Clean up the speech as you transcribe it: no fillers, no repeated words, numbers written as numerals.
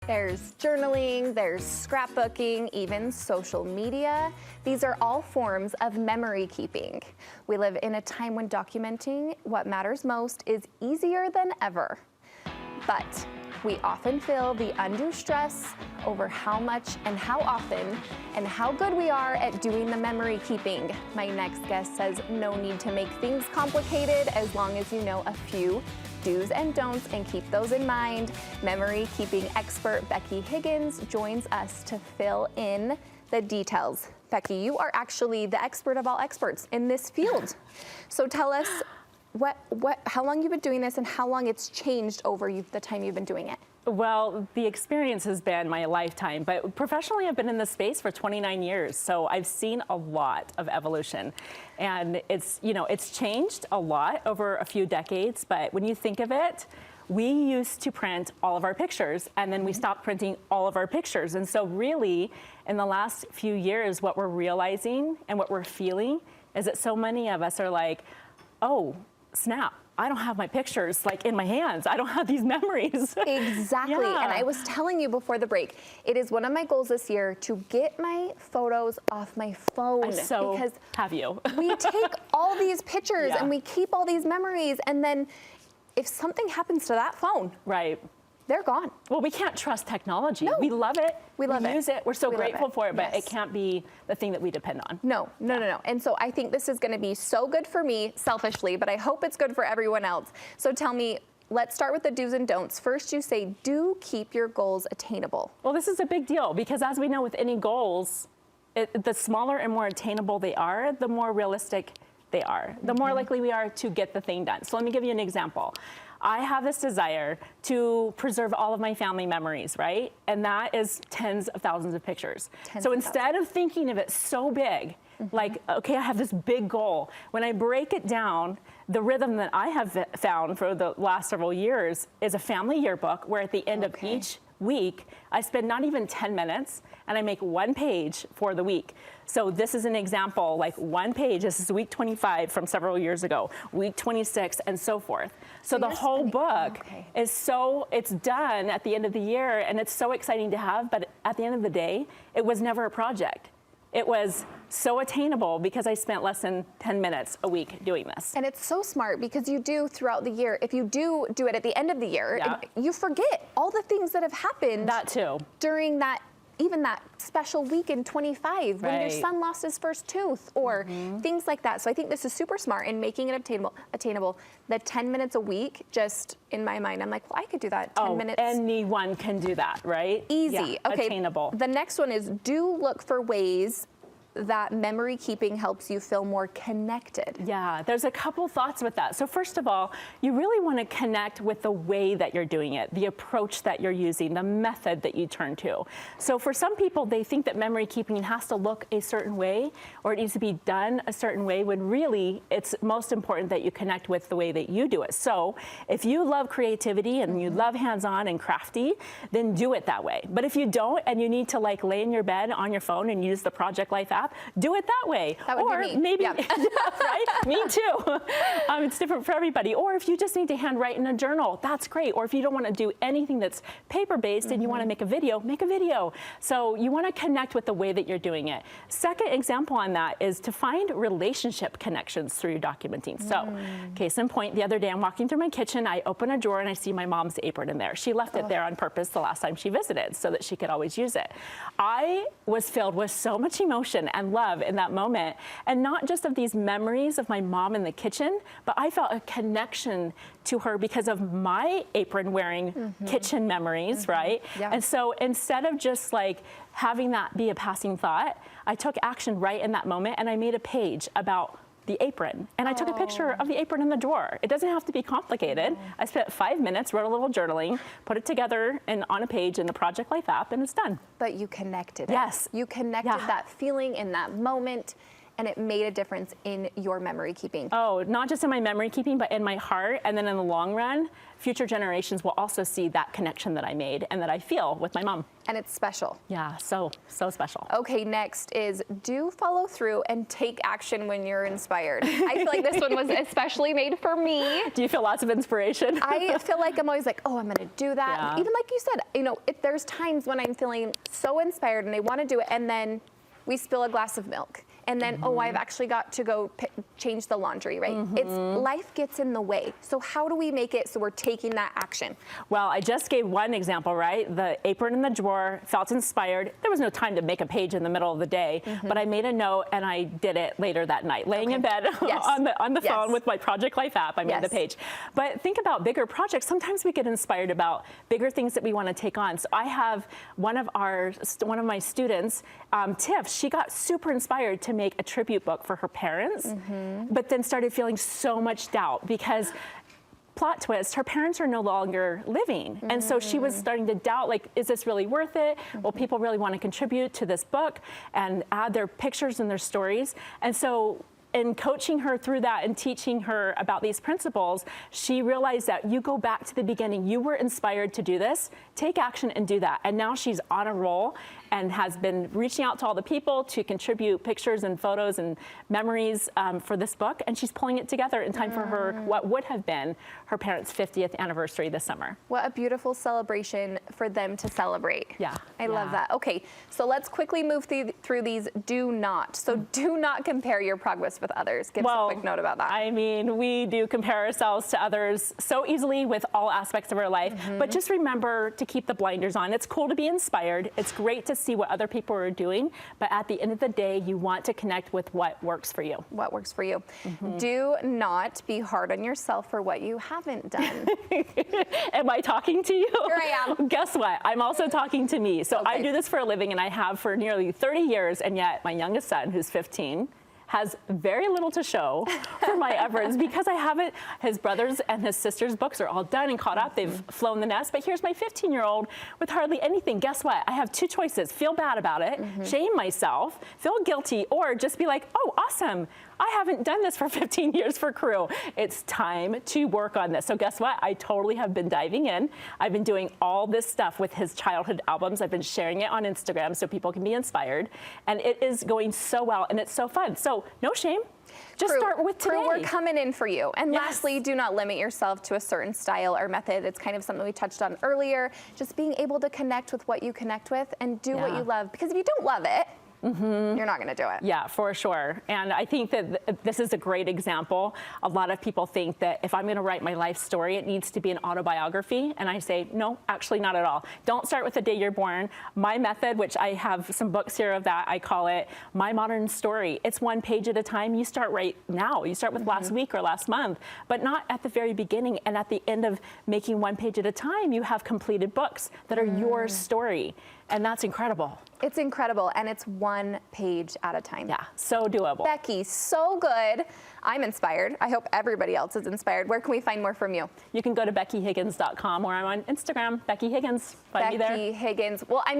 There's journaling, there's scrapbooking, even social media. These are all forms of memory keeping. We live in a time when documenting what matters most is easier than ever. But we often feel the undue stress over how much and how often and how good we are at doing the memory keeping. My next guest says no need to make things complicated as long as you know a few do's and don'ts and keep those in mind. Memory keeping expert Becky Higgins joins us to fill in the details. Becky, you are actually the expert of all experts in this field. So tell us how long you've been doing this and how long it's changed over the time you've been doing it. Well, the experience has been my lifetime, but professionally I've been in this space for 29 years, so I've seen a lot of evolution. And it's changed a lot over a few decades, but when you think of it, we used to print all of our pictures and then we stopped printing all of our pictures. And so really, in the last few years, what we're realizing and what we're feeling is that so many of us are like, oh, snap. I don't have my pictures like in my hands. I don't have these memories. Exactly. Yeah. And I was telling you before the break, it is one of my goals this year to get my photos off my phone. Because have you? We take all these pictures and we keep all these memories, and then if something happens to that phone, right, they're gone. Well, we can't trust technology. No. We love it. We use it. We're so grateful for it, but yes. it can't be the thing that we depend on. No. And so I think this is going to be so good for me selfishly, but I hope it's good for everyone else. So tell me, let's start with the do's and don'ts. First, you say, do keep your goals attainable. Well, this is a big deal because as we know with any goals, the smaller and more attainable they are, the more realistic they are, the more likely we are to get the thing done. So let me give you an example. I have this desire to preserve all of my family memories, right? And that is tens of thousands of pictures. So instead of thinking of it so big, like, okay, I have this big goal, when I break it down, the rhythm that I have found for the last several years is a family yearbook where at the end of each week, I spend not even 10 minutes and I make one page for the week. So this is an example, like one page, this is week 25 from several years ago, week 26 and so forth. So the whole book is it's done at the end of the year and it's so exciting to have, but at the end of the day, it was never a project. It was so attainable because I spent less than 10 minutes a week doing this. And it's so smart because you do throughout the year, if you do it at the end of the year, you forget all the things that have happened. That too. During even that special week in 25 when your son lost his first tooth or things like that. So I think this is super smart in making it attainable. The 10 minutes a week, just in my mind, I'm like, well, I could do that 10 minutes. Anyone can do that, right? Easy. Yeah, okay. Attainable. The next one is do look for ways that memory keeping helps you feel more connected. Yeah, there's a couple thoughts with that. So first of all, you really want to connect with the way that you're doing it, the approach that you're using, the method that you turn to. So for some people, they think that memory keeping has to look a certain way or it needs to be done a certain way when really it's most important that you connect with the way that you do it. So if you love creativity and you love hands-on and crafty, then do it that way. But if you don't and you need to like lay in your bed on your phone and use the Project Life app, do it that way. That would be me. Maybe, right? Me too. It's different for everybody. Or if you just need to handwrite in a journal, that's great. Or if you don't want to do anything that's paper-based and you want to make a video, make a video. So you want to connect with the way that you're doing it. Second example on that is to find relationship connections through documenting. So case in point, the other day I'm walking through my kitchen, I open a drawer and I see my mom's apron in there. She left it there on purpose the last time she visited so that she could always use it. I was filled with so much emotion and love in that moment. And not just of these memories of my mom in the kitchen, but I felt a connection to her because of my apron wearing kitchen memories, right? Yeah. And so instead of just like having that be a passing thought, I took action right in that moment and I made a page about the apron. And I took a picture of the apron in the drawer. It doesn't have to be complicated. I spent 5 minutes, wrote a little journaling, put it together and on a page in the Project Life app, and it's done. But you connected it. Yes. You connected that feeling in that moment. and it made a difference in your memory keeping. Oh, not just in my memory keeping, but in my heart. And then in the long run, future generations will also see that connection that I made and that I feel with my mom. And it's special. Yeah, so special. Okay, next is do follow through and take action when you're inspired. I feel like this one was especially made for me. Do you feel lots of inspiration? I feel like I'm always like, oh, I'm gonna do that. Yeah. Even like you said, you know, if there's times when I'm feeling so inspired and I wanna do it, and then we spill a glass of milk. And then, oh, I've actually got to go change the laundry, right? It's life gets in the way. So how do we make it so we're taking that action? Well, I just gave one example, right? The apron in the drawer, felt inspired. There was no time to make a page in the middle of the day, but I made a note and I did it later that night, laying in bed Yes. on the phone with my Project Life app. I made the Yes. page. But think about bigger projects. Sometimes we get inspired about bigger things that we want to take on. So I have one of my students, Tiff. She got super inspired to make a tribute book for her parents, but then started feeling so much doubt because, plot twist, her parents are no longer living. And so she was starting to doubt, like, is this really worth it? Will people really want to contribute to this book and add their pictures and their stories? And so in coaching her through that and teaching her about these principles, she realized that you go back to the beginning. You were inspired to do this, take action and do that. And now she's on a roll and has been reaching out to all the people to contribute pictures and photos and memories for this book. And she's pulling it together in time for her, what would have been her parents' 50th anniversary this summer. What a beautiful celebration for them to celebrate. Yeah. I love that. Okay, so let's quickly move through these do not. So do not compare your progress with others. Give us a quick note about that. I mean, we do compare ourselves to others so easily with all aspects of our life, but just remember to keep the blinders on. It's cool to be inspired. It's great to see what other people are doing, but at the end of the day, you want to connect with what works for you. What works for you. Do not be hard on yourself for what you haven't done. Am I talking to you? Here I am. Guess what? I'm also talking to me. So Okay. I do this for a living, and I have for nearly 30 years, and yet my youngest son, who's 15, has very little to show for my efforts because I haven't, his brothers and his sisters' books are all done and caught up. They've flown the nest, but here's my 15-year-old with hardly anything. Guess what? I have two choices. Feel bad about it, shame myself, feel guilty, or just be like, oh, awesome. I haven't done this for 15 years for Crew. It's time to work on this. So guess what? I totally have been diving in. I've been doing all this stuff with his childhood albums. I've been sharing it on Instagram so people can be inspired. And it is going so well, and it's so fun. So no shame. Just start with today. Crew, we're coming in for you. And Yes. lastly, do not limit yourself to a certain style or method. It's kind of something we touched on earlier. Just being able to connect with what you connect with and do what Yeah. you love. Because if you don't love it, you're not going to do it. Yeah, for sure. And I think that this is a great example. A lot of people think that if I'm going to write my life story, it needs to be an autobiography. And I say, no, actually not at all. Don't start with the day you're born. My method, which I have some books here of that, I call it My Modern Story. It's one page at a time. You start right now. You start with last week or last month, but not at the very beginning. And at the end of making one page at a time, you have completed books that are your story. And that's incredible. It's incredible, and it's one page at a time. Yeah, so doable. Becky, so good. I'm inspired. I hope everybody else is inspired. Where can we find more from you? You can go to BeckyHiggins.com, or I'm on Instagram, Becky Higgins. Find me there. Becky Higgins. Well, I'm